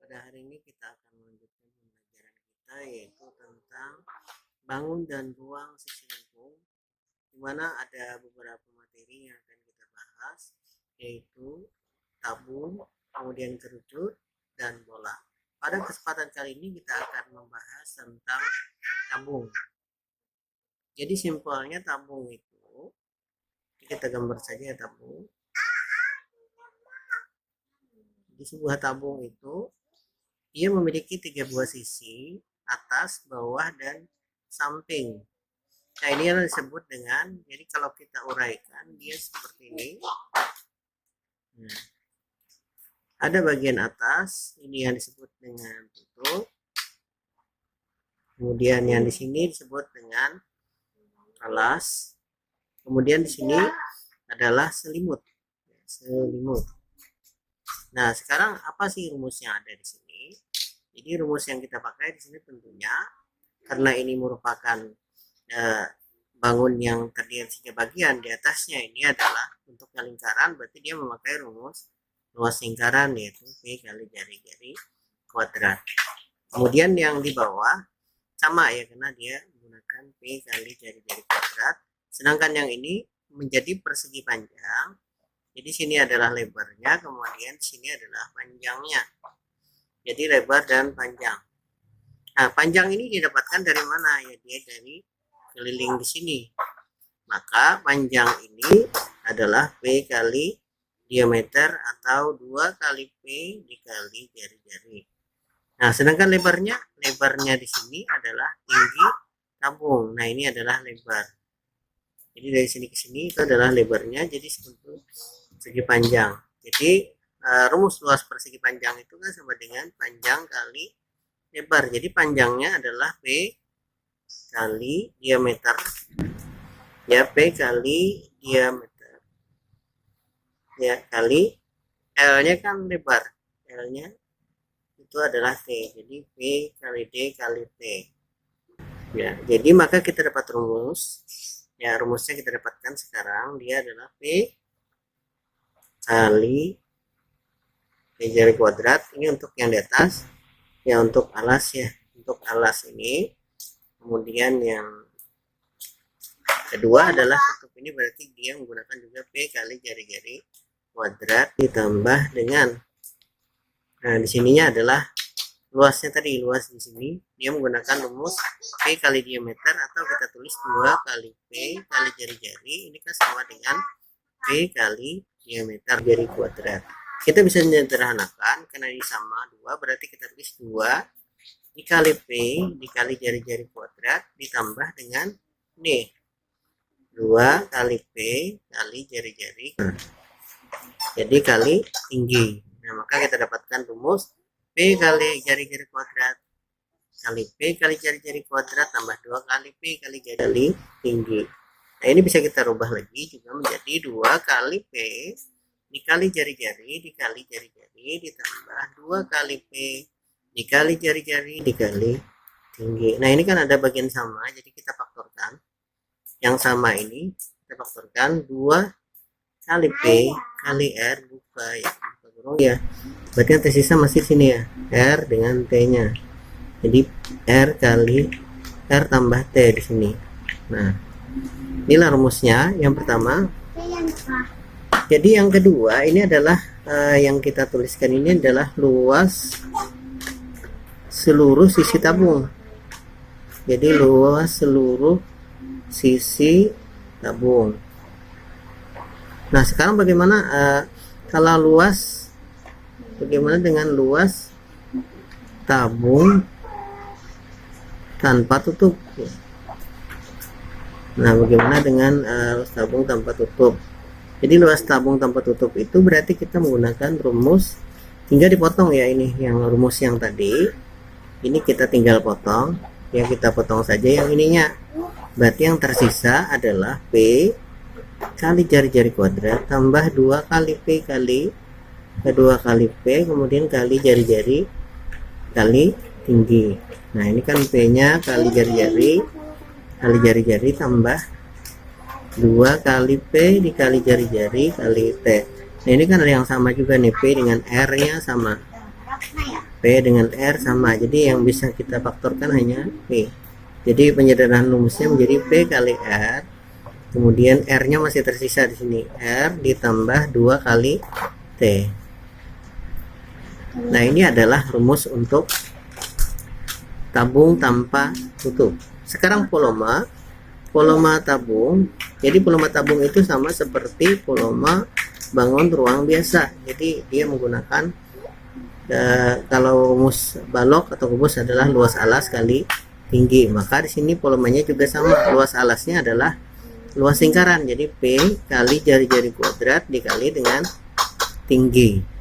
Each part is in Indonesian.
Pada hari ini kita akan melanjutkan pembelajaran kita, yaitu tentang bangun dan ruang sisi lengkung, di mana ada beberapa materi yang akan kita bahas, yaitu tabung, kemudian kerucut, dan bola. Pada kesempatan kali ini kita akan membahas tentang tabung. Jadi simpelnya tabung itu, kita gambar saja tabung. Di sebuah tabung itu ia memiliki 3 buah sisi, atas, bawah, dan samping. Nah, ini yang disebut dengan, jadi kalau kita uraikan, dia seperti ini. Nah, ada bagian atas, ini yang disebut dengan tutup. Kemudian yang di sini disebut dengan alas. Kemudian di sini adalah selimut. Selimut. Nah, sekarang apa sih rumus yang ada di sini? Jadi rumus yang kita pakai di sini tentunya karena ini merupakan bangun yang terdiri dari 3 bagian, di atasnya ini adalah untuk lingkaran, berarti dia memakai rumus luas lingkaran, yaitu P kali jari-jari kuadrat. Kemudian yang di bawah sama ya, karena dia menggunakan P kali jari-jari kuadrat. Sedangkan yang ini menjadi persegi panjang. Jadi sini adalah lebarnya, kemudian sini adalah panjangnya. Jadi lebar dan panjang. Nah, panjang ini didapatkan dari mana? Ya, dia dari keliling di sini. Maka panjang ini adalah P kali diameter atau 2 kali P dikali jari-jari. Nah, sedangkan lebarnya di sini adalah tinggi tabung. Nah, ini adalah lebar. Jadi dari sini ke sini itu adalah lebarnya, jadi seperti segi panjang. Jadi rumus luas persegi panjang itu kan sama dengan panjang kali lebar. Jadi panjangnya adalah P kali diameter, ya, P kali diameter, ya, kali L-nya kan lebar, L-nya itu adalah T. Jadi P kali D kali T. Ya, jadi maka kita dapat rumus. Ya, rumusnya kita dapatkan sekarang, dia adalah P kali jari kuadrat. Ini untuk yang di atas, ya, untuk alas, ya, untuk alas ini. Kemudian yang kedua adalah tutup ini, berarti dia menggunakan juga P kali jari-jari kuadrat ditambah dengan, nah, di sininya adalah luasnya tadi, luas di sini dia menggunakan rumus P kali diameter, atau kita tulis 2 kali P kali jari-jari, ini kan sama dengan P kali diameter jari kuadrat. Kita bisa menyederhanakan karena ini sama 2, berarti kita tulis 2 dikali P dikali jari-jari kuadrat ditambah dengan D, 2 kali P kali jari-jari, jadi kali tinggi. Nah, maka kita dapatkan rumus P kali jari-jari kuadrat kali P kali jari-jari kuadrat tambah 2 kali P kali jari tinggi. Nah, ini bisa kita rubah lagi juga menjadi 2 kali P dikali jari-jari dikali jari-jari ditambah 2 kali P dikali jari-jari dikali tinggi. Nah, ini kan ada bagian sama, jadi kita faktorkan. Yang sama ini kita faktorkan 2 kali P kali R, buka ya, buka burung ya. Berarti yang tersisa masih sini ya, R dengan T-nya. Jadi R kali R tambah T di sini. Nah, inilah rumusnya yang pertama. Jadi yang kedua ini adalah yang kita tuliskan ini adalah luas seluruh sisi tabung. Jadi luas seluruh sisi tabung. Nah, sekarang bagaimana kalau luas? Bagaimana dengan luas tabung tanpa tutup? Nah, bagaimana dengan luas tabung tanpa tutup? Jadi luas tabung tanpa tutup itu berarti kita menggunakan rumus, hingga dipotong ya, ini yang rumus yang tadi. Ini kita tinggal potong, ya, kita potong saja yang ininya. Berarti yang tersisa adalah P kali jari-jari kuadrat tambah 2 kali P kali 2 kali P kemudian kali jari-jari kali tinggi. Nah, ini kan P-nya kali jari-jari tambah 2 kali P dikali jari-jari kali T. Nah, ini kan ada yang sama juga nih, P dengan R nya sama. P dengan R sama, jadi yang bisa kita faktorkan hanya P. Jadi penyederhanaan rumusnya menjadi P kali R, kemudian R nya masih tersisa di sini, R ditambah 2 kali T. Nah, ini adalah rumus untuk tabung tanpa tutup. Sekarang poloma tabung. Jadi poloma tabung itu sama seperti poloma bangun ruang biasa. Jadi dia menggunakan kalau rumus balok atau kubus adalah luas alas kali tinggi. Maka di sini polomanya juga sama. Luas alasnya adalah luas lingkaran. Jadi P kali jari-jari kuadrat dikali dengan tinggi.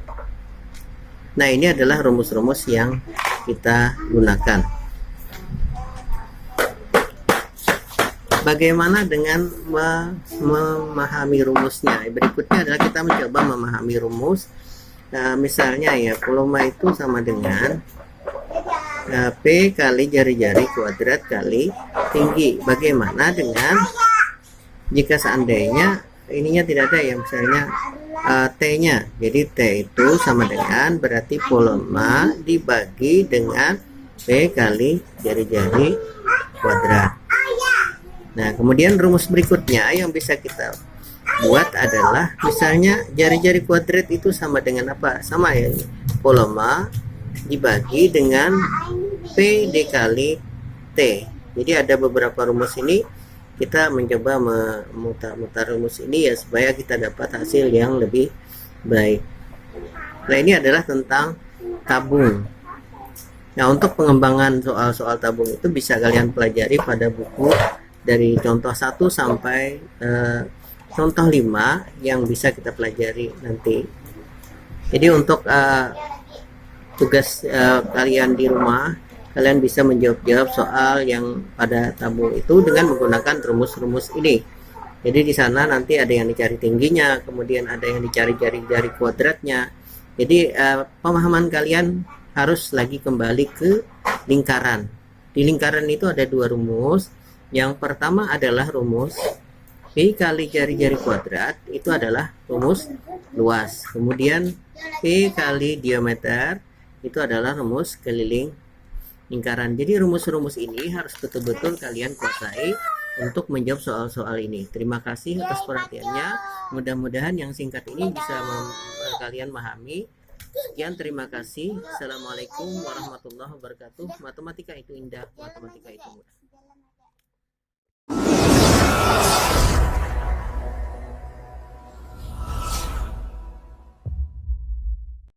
Nah, ini adalah rumus-rumus yang kita gunakan. Bagaimana dengan memahami rumusnya? Berikutnya adalah kita mencoba memahami rumus. Nah, misalnya ya, poloma itu sama dengan P kali jari-jari kuadrat kali tinggi. Bagaimana dengan jika seandainya ininya tidak ada ya, misalnya T-nya. Jadi T itu sama dengan berarti poloma dibagi dengan P kali jari-jari kuadrat. Nah, kemudian rumus berikutnya yang bisa kita buat adalah misalnya jari-jari kuadrat itu sama dengan apa? Sama ya, poloma dibagi dengan P dikali T. Jadi ada beberapa rumus ini, kita mencoba memutar-mutar rumus ini ya supaya kita dapat hasil yang lebih baik. Nah, ini adalah tentang tabung. Nah, untuk pengembangan soal-soal tabung itu bisa kalian pelajari pada buku dari contoh 1 sampai contoh 5 yang bisa kita pelajari nanti. Jadi untuk tugas kalian di rumah, kalian bisa menjawab soal yang pada tabung itu dengan menggunakan rumus-rumus ini. Jadi di sana nanti ada yang dicari tingginya, kemudian ada yang dicari jari-jari kuadratnya. Jadi pemahaman kalian harus lagi kembali ke lingkaran. Di lingkaran itu ada 2 rumus. Yang pertama adalah rumus P kali jari-jari kuadrat, itu adalah rumus luas. Kemudian P kali diameter, itu adalah rumus keliling lingkaran. Jadi rumus-rumus ini harus betul-betul kalian kuasai untuk menjawab soal-soal ini. Terima kasih atas perhatiannya. Mudah-mudahan yang singkat ini bisa kalian memahami. Sekian, terima kasih. Assalamualaikum warahmatullahi wabarakatuh. Matematika itu indah, matematika itu mudah.